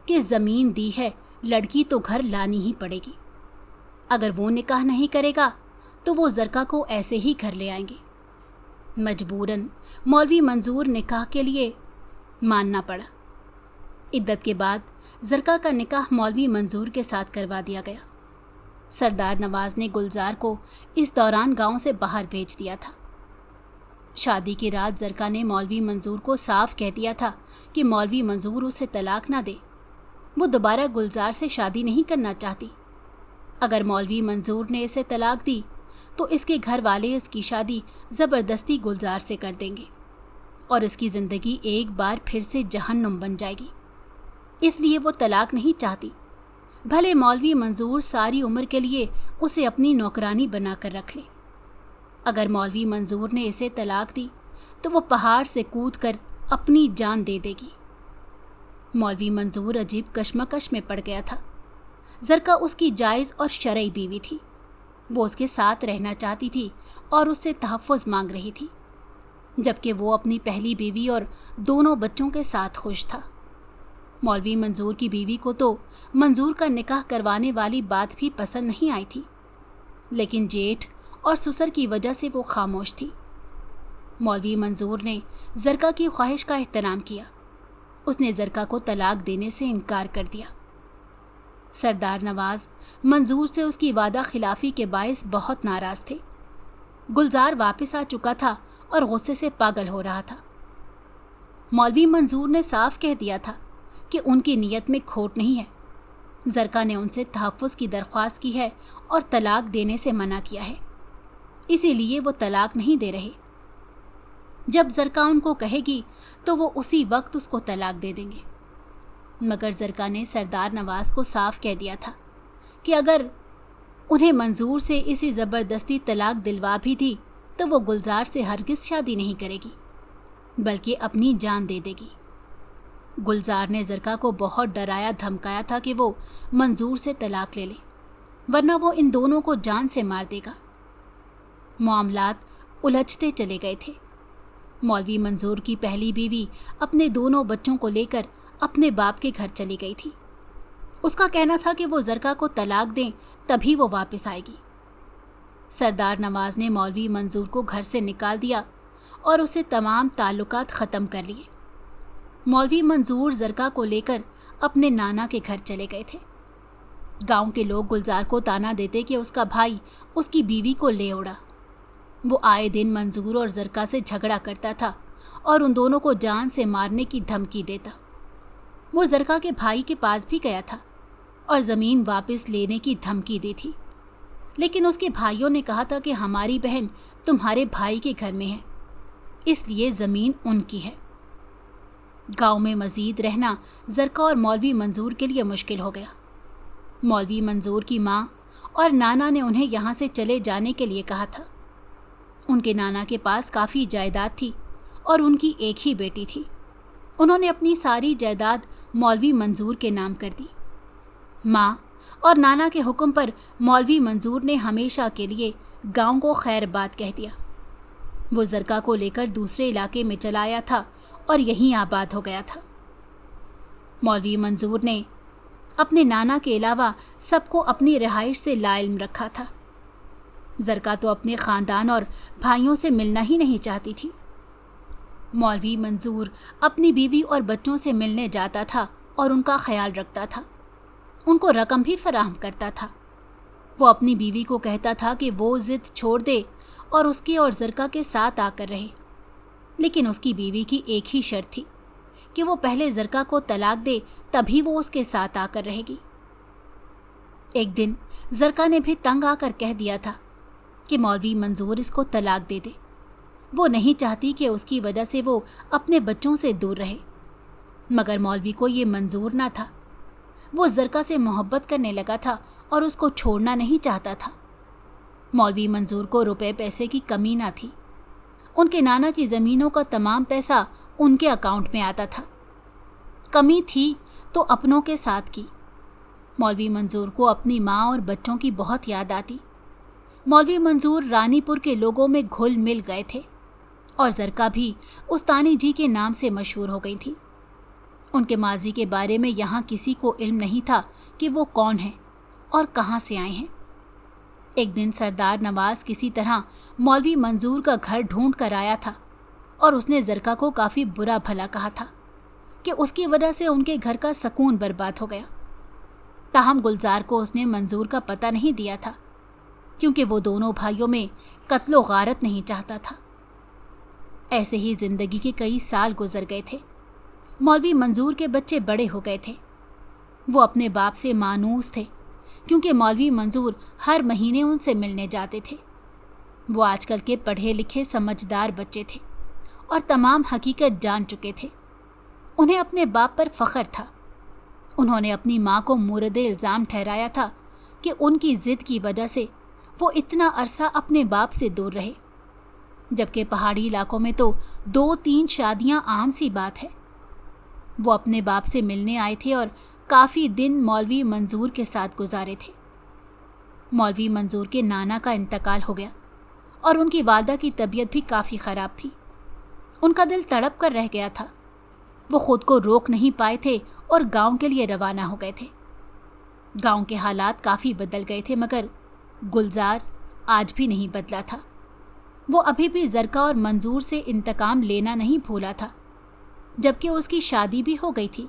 [SPEAKER 1] کہ زمین دی ہے, لڑکی تو گھر لانی ہی پڑے گی. اگر وہ نکاح نہیں کرے گا تو وہ زرکا کو ایسے ہی گھر لے آئیں گے. مجبوراً مولوی منظور نکاح کے لیے ماننا پڑا. عدت کے بعد زرکا کا نکاح مولوی منظور کے ساتھ کروا دیا گیا. سردار نواز نے گلزار کو اس دوران گاؤں سے باہر بھیج دیا تھا. شادی کی رات زرکا نے مولوی منظور کو صاف کہہ دیا تھا کہ مولوی منظور اسے طلاق نہ دے. وہ دوبارہ گلزار سے شادی نہیں کرنا چاہتی. اگر مولوی منظور نے اسے طلاق دی تو اس کے گھر والے اس کی شادی زبردستی گلزار سے کر دیں گے اور اس کی زندگی ایک بار پھر سے جہنم بن جائے گی. اس لیے وہ طلاق نہیں چاہتی. بھلے مولوی منظور ساری عمر کے لیے اسے اپنی نوکرانی بنا کر رکھ لے. اگر مولوی منظور نے اسے طلاق دی تو وہ پہاڑ سے کود کر اپنی جان دے دے گی. مولوی منظور عجیب کشمکش میں پڑ گیا تھا. زرکا اس کی جائز اور شرعی بیوی تھی. وہ اس کے ساتھ رہنا چاہتی تھی اور اس سے تحفظ مانگ رہی تھی, جبکہ وہ اپنی پہلی بیوی اور دونوں بچوں کے ساتھ خوش تھا. مولوی منظور کی بیوی کو تو منظور کا نکاح کروانے والی بات بھی پسند نہیں آئی تھی, لیکن جیٹھ اور سسر کی وجہ سے وہ خاموش تھی. مولوی منظور نے زرکا کی خواہش کا احترام کیا. اس نے زرکا کو طلاق دینے سے انکار کر دیا. سردار نواز منظور سے اس کی وعدہ خلافی کے باعث بہت ناراض تھے. گلزار واپس آ چکا تھا اور غصے سے پاگل ہو رہا تھا. مولوی منظور نے صاف کہہ دیا تھا کہ ان کی نیت میں کھوٹ نہیں ہے. زرکا نے ان سے تحفظ کی درخواست کی ہے اور طلاق دینے سے منع کیا ہے, اسی لیے وہ طلاق نہیں دے رہے. جب زرکا ان کو کہے گی تو وہ اسی وقت اس کو طلاق دے دیں گے. مگر زرکا نے سردار نواز کو صاف کہہ دیا تھا کہ اگر انہیں منظور سے اسی زبردستی طلاق دلوا بھی دی تو وہ گلزار سے ہرگز شادی نہیں کرے گی, بلکہ اپنی جان دے دے گی. گلزار نے زرکا کو بہت ڈرایا دھمکایا تھا کہ وہ منظور سے طلاق لے لے, ورنہ وہ ان دونوں کو جان سے مار دے گا. معاملات الجھتے چلے گئے تھے. مولوی منظور کی پہلی بیوی اپنے دونوں بچوں کو لے کر اپنے باپ کے گھر چلی گئی تھی. اس کا کہنا تھا کہ وہ زرکا کو طلاق دیں تبھی وہ واپس آئے گی. سردار نواز نے مولوی منظور کو گھر سے نکال دیا اور اسے تمام تعلقات ختم کر لیے. مولوی منظور زرکا کو لے کر اپنے نانا کے گھر چلے گئے تھے. گاؤں کے لوگ گلزار کو تانا دیتے کہ اس کا بھائی اس کی بیوی کو لے اڑا. وہ آئے دن منظور اور زرکا سے جھگڑا کرتا تھا اور ان دونوں کو جان سے مارنے کی دھمکی دیتا. وہ زرکا کے بھائی کے پاس بھی گیا تھا اور زمین واپس لینے کی دھمکی دی تھی, لیکن اس کے بھائیوں نے کہا تھا کہ ہماری بہن تمہارے بھائی کے گھر میں ہے, اس لیے زمین ان کی ہے. گاؤں میں مزید رہنا زرکا اور مولوی منظور کے لیے مشکل ہو گیا. مولوی منظور کی ماں اور نانا نے انہیں یہاں سے چلے جانے کے لیے کہا تھا. ان کے نانا کے پاس کافی جائیداد تھی اور ان کی ایک ہی بیٹی تھی. انہوں نے اپنی ساری جائیداد مولوی منظور کے نام کر دی. ماں اور نانا کے حکم پر مولوی منظور نے ہمیشہ کے لیے گاؤں کو خیر باد کہہ دیا. वो ज़रका को लेकर दूसरे इलाके में चला आया था और यहीं आबाद हो गया था। मौलवी मंजूर ने अपने नाना के अलावा सबको अपनी रिहाइश से लाइल्म रखा था। ज़रका तो अपने ख़ानदान और भाइयों से मिलना ही नहीं चाहती थी। मौलवी मंजूर अपनी बीवी और बच्चों से मिलने जाता था और उनका ख्याल रखता था, उनको रकम भी फराहम करता था। वो अपनी बीवी को कहता था कि वो ज़िद छोड़ दे और उसके और ज़रका के साथ आकर रहे, लेकिन उसकी बीवी की एक ही शर्त थी कि वो पहले ज़रका को तलाक दे, तभी वो उसके साथ आकर रहेगी। एक दिन ज़रका ने भी तंग आकर कह दिया था कि मौलवी मंजूर इसको तलाक दे दे। वो नहीं चाहती कि उसकी वजह से वो अपने बच्चों से दूर रहे, मगर मौलवी को ये मंजूर ना था। वो ज़रका से मोहब्बत करने लगा था और उसको छोड़ना नहीं चाहता था। मौलवी मंजूर को रुपए पैसे की कमी ना थी। उनके नाना की ज़मीनों का तमाम पैसा उनके अकाउंट में आता था। कमी थी तो अपनों के साथ की। मौलवी मंजूर को अपनी माँ और बच्चों की बहुत याद आती। मौलवी मंजूर रानीपुर के लोगों में घुल मिल गए थे और ज़रका भी उस्तानी जी के नाम से मशहूर हो गई थी। उनके माजी के बारे में यहाँ किसी को इल्म नहीं था कि वो कौन हैं और कहाँ से आए हैं। एक दिन सरदार नवाज किसी तरह मौलवी मंजूर का घर ढूंढ कर आया था और उसने ज़रका को काफ़ी बुरा भला कहा था कि उसकी वजह से उनके घर का सुकून बर्बाद हो गया। ताहम गुलजार को उसने मंजूर का पता नहीं दिया था, क्योंकि वो दोनों भाइयों में कत्लो गारत नहीं चाहता था। ऐसे ही ज़िंदगी के कई साल गुजर गए थे। मौलवी मंजूर के बच्चे बड़े हो गए थे। वो अपने बाप से मानूस थे, क्योंकि मौलवी मंजूर हर महीने उनसे मिलने जाते थे। वो आजकल के पढ़े लिखे समझदार बच्चे थे और तमाम हकीकत जान चुके थे। उन्हें अपने बाप पर फ़ख्र था। उन्होंने अपनी माँ को मुर्दे इल्ज़ाम ठहराया था कि उनकी ज़िद की वजह से वो इतना अरसा अपने बाप से दूर रहे, जबकि पहाड़ी इलाकों में तो 2-3 शादियाँ आम सी बात है। वो अपने बाप से मिलने आए थे और काफ़ी दिन मौलवी मंजूर के साथ गुजारे थे। मौलवी मंजूर के नाना का इंतकाल हो गया और उनकी वालदा की तबीयत भी काफ़ी ख़राब थी। उनका दिल तड़प कर रह गया था। वो ख़ुद को रोक नहीं पाए थे और गांव के लिए रवाना हो गए थे। गांव के हालात काफ़ी बदल गए थे, मगर गुलजार आज भी नहीं बदला था। वो अभी भी ज़रका और मंजूर से इंतकाम लेना नहीं भूला था, जबकि उसकी शादी भी हो गई थी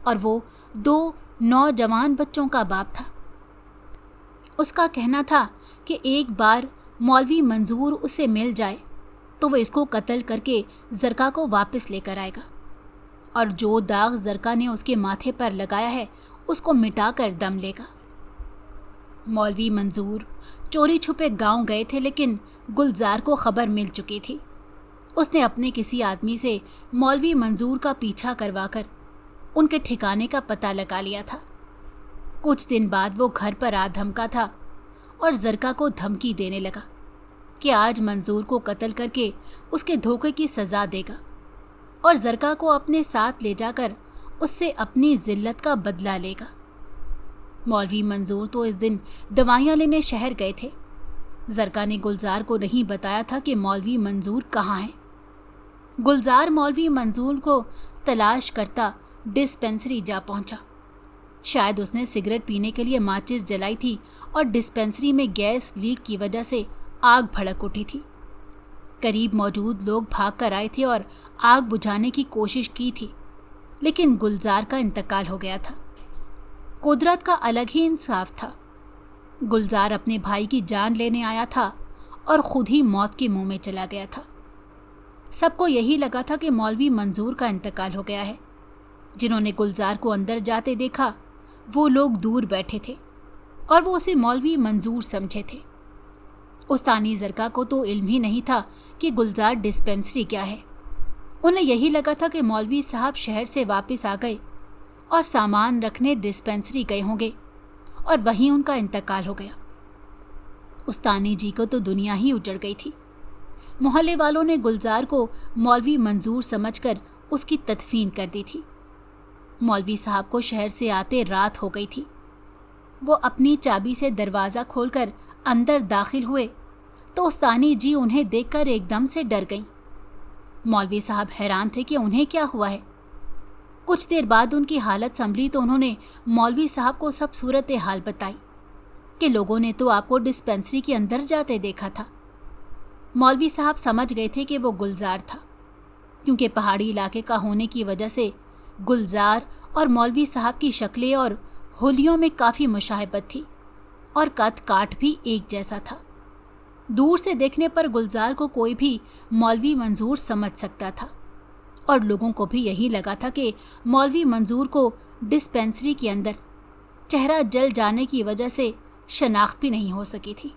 [SPEAKER 1] और वो 2 नौजवान बच्चों का बाप था। उसका कहना था कि एक बार मौलवी मंजूर उसे मिल जाए तो वो इसको कत्ल करके ज़रका को वापस लेकर आएगा और जो दाग ज़रका ने उसके माथे पर लगाया है उसको मिटाकर दम लेगा। मौलवी मंजूर चोरी छुपे गांव गए थे, लेकिन गुलजार को खबर मिल चुकी थी। उसने अपने किसी आदमी से मौलवी मंजूर का पीछा करवाकर उनके ठिकाने का पता लगा लिया था। कुछ दिन बाद वो घर पर आ धमका था और ज़रका को धमकी देने लगा कि आज मंजूर को कत्ल करके उसके धोखे की सज़ा देगा और ज़रका को अपने साथ ले जाकर उससे अपनी ज़िल्लत का बदला लेगा। मौलवी मंजूर तो इस दिन दवाइयाँ लेने शहर गए थे। ज़रका ने गुलजार को नहीं बताया था कि मौलवी मंजूर कहाँ है। गुलजार मौलवी मंजूर को तलाश करता डिस्पेंसरी जा पहुँचा। शायद उसने सिगरेट पीने के लिए माचिस जलाई थी और डिस्पेंसरी में गैस लीक की वजह से आग भड़क उठी थी। करीब मौजूद लोग भाग कर आए थे और आग बुझाने की कोशिश की थी, लेकिन गुलजार का इंतकाल हो गया था। कुदरत का अलग ही इंसाफ था। गुलजार अपने भाई की जान लेने आया था और खुद ही मौत के मुंह में चला गया था। सबको यही लगा था कि मौलवी मंजूर का इंतकाल हो गया है। जिन्होंने गुलजार को अंदर जाते देखा वो लोग दूर बैठे थे और वो उसे मौलवी मंजूर समझे थे। उस्तानी ज़रका को तो इल्म ही नहीं था कि गुलजार डिस्पेंसरी क्या है। उन्हें यही लगा था कि मौलवी साहब शहर से वापस आ गए और सामान रखने डिस्पेंसरी गए होंगे और वहीं उनका इंतकाल हो गया। उस्तानी जी को तो दुनिया ही उजड़ गई थी। मोहल्ले वालों ने गुलजार को मौलवी मंजूर समझकर उसकी तदफीन कर दी थी। मौलवी साहब को शहर से आते रात हो गई थी। वो अपनी चाबी से दरवाज़ा खोलकर अंदर दाखिल हुए तो उस्तानी जी उन्हें देखकर एकदम से डर गईं। मौलवी साहब हैरान थे कि उन्हें क्या हुआ है। कुछ देर बाद उनकी हालत संभली तो उन्होंने मौलवी साहब को सब सूरत हाल बताई कि लोगों ने तो आपको डिस्पेंसरी के अंदर जाते देखा था। मौलवी साहब समझ गए थे कि वो गुलजार था, क्योंकि पहाड़ी इलाके का होने की वजह से गुलजार और मौलवी साहब की शक्लें और होलियों में काफ़ी मुशाहबत थी और कद काठ भी एक जैसा था। दूर से देखने पर गुलजार को कोई भी मौलवी मंजूर समझ सकता था और लोगों को भी यही लगा था कि मौलवी मंजूर को डिस्पेंसरी के अंदर चेहरा जल जाने की वजह से शनाख्त भी नहीं हो सकी थी।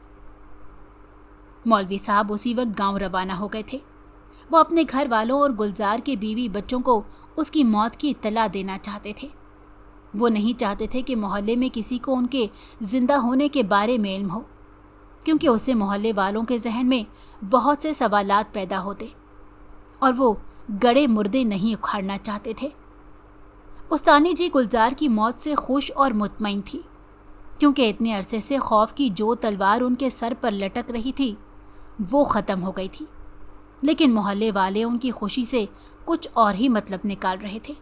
[SPEAKER 1] मौलवी साहब उसी वक्त गांव रवाना हो गए थे। वो अपने घर वालों और गुलजार के बीवी बच्चों को उसकी मौत की इत्तला देना चाहते थे। वो नहीं चाहते थे कि मोहल्ले में किसी को उनके जिंदा होने के बारे में इल्म हो, क्योंकि उससे मोहल्ले वालों के जहन में बहुत से सवालात पैदा होते और वो गड़े मुर्दे नहीं उखाड़ना चाहते थे। उस्तानी जी गुलजार की मौत से खुश और मुतमईन थी, क्योंकि इतने अरसे से खौफ की जो तलवार उनके सर पर लटक रही थी वो ख़त्म हो गई थी। लेकिन मोहल्ले वाले उनकी खुशी से कुछ और ही मतलब निकाल रहे थे।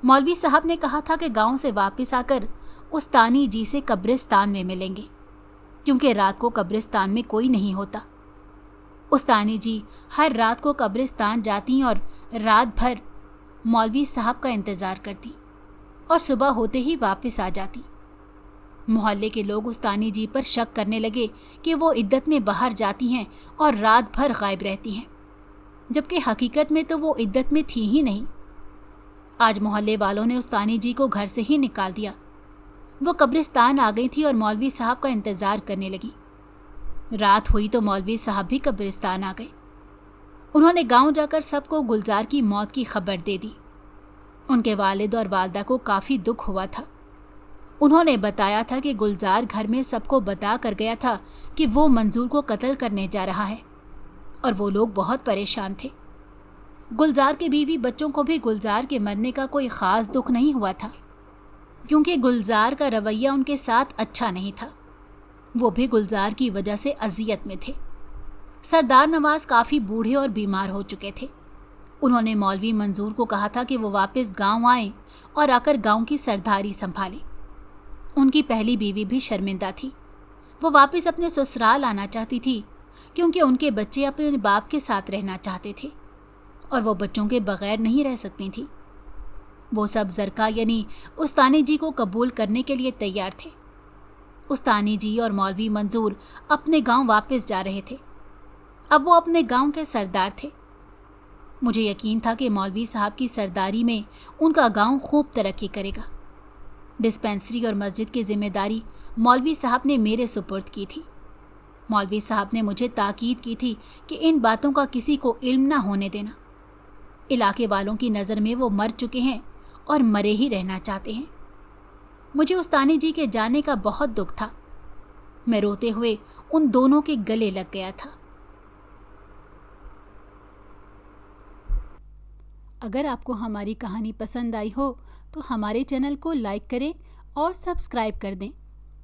[SPEAKER 1] मौलवी साहब ने कहा था कि गांव से वापस आकर उस्तानी जी से कब्रिस्तान में मिलेंगे, क्योंकि रात को कब्रिस्तान में कोई नहीं होता। उस्तानी जी हर रात को कब्रिस्तान जाती और रात भर मौलवी साहब का इंतज़ार करती और सुबह होते ही वापस आ जाती। मोहल्ले के लोग उस्तानी जी पर शक करने लगे कि वो इद्दत में बाहर जाती हैं और रात भर गायब रहती हैं, जबकि हकीकत में तो वो इद्दत में थी ही नहीं। आज मोहल्ले वालों ने उस्तानी जी को घर से ही निकाल दिया। वो कब्रिस्तान आ गई थी और मौलवी साहब का इंतज़ार करने लगी। रात हुई तो मौलवी साहब भी कब्रिस्तान आ गए। उन्होंने गांव जाकर सबको गुलजार की मौत की खबर दे दी। उनके वालिद और वालदा को काफ़ी दुख हुआ था। उन्होंने बताया था कि गुलजार घर में सबको बता कर गया था कि वो मंजूर को कत्ल करने जा रहा है, और वो लोग बहुत परेशान थे। गुलजार के बीवी बच्चों को भी गुलजार के मरने का कोई ख़ास दुख नहीं हुआ था, क्योंकि गुलजार का रवैया उनके साथ अच्छा नहीं था। वो भी गुलजार की वजह से अजियत में थे। सरदार नवाज काफ़ी बूढ़े और बीमार हो चुके थे। उन्होंने मौलवी मंजूर को कहा था कि वो वापस गांव आएं और आकर गांव की सरदारी संभालें। उनकी पहली बीवी भी शर्मिंदा थी। वो वापस अपने ससुराल आना चाहती थी, क्योंकि उनके बच्चे अपने बाप के साथ रहना चाहते थे और वो बच्चों के बगैर नहीं रह सकती थी। वो सब जरका यानी उस्तानी जी को कबूल करने के लिए तैयार थे। उस्तानी जी और मौलवी मंजूर अपने गांव वापस जा रहे थे। अब वो अपने गांव के सरदार थे। मुझे यकीन था कि मौलवी साहब की सरदारी में उनका गांव खूब तरक्की करेगा। डिस्पेंसरी और मस्जिद की जिम्मेदारी मौलवी साहब ने मेरे सुपुर्द की थी। मौलवी साहब ने मुझे ताकीद की थी कि इन बातों का किसी को इल्म ना होने देना। इलाके वालों की नज़र में वो मर चुके हैं और मरे ही रहना चाहते हैं। मुझे उस्तानी जी के जाने का बहुत दुख था। मैं रोते हुए उन दोनों के गले लग गया था। अगर आपको हमारी कहानी पसंद आई हो तो हमारे चैनल को लाइक करें और सब्सक्राइब कर दें।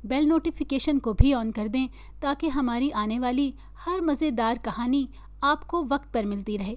[SPEAKER 1] बेल नोटिफिकेशन को भी ऑन कर दें ताकि हमारी आने वाली हर मज़ेदार कहानी आपको वक्त पर मिलती रहे।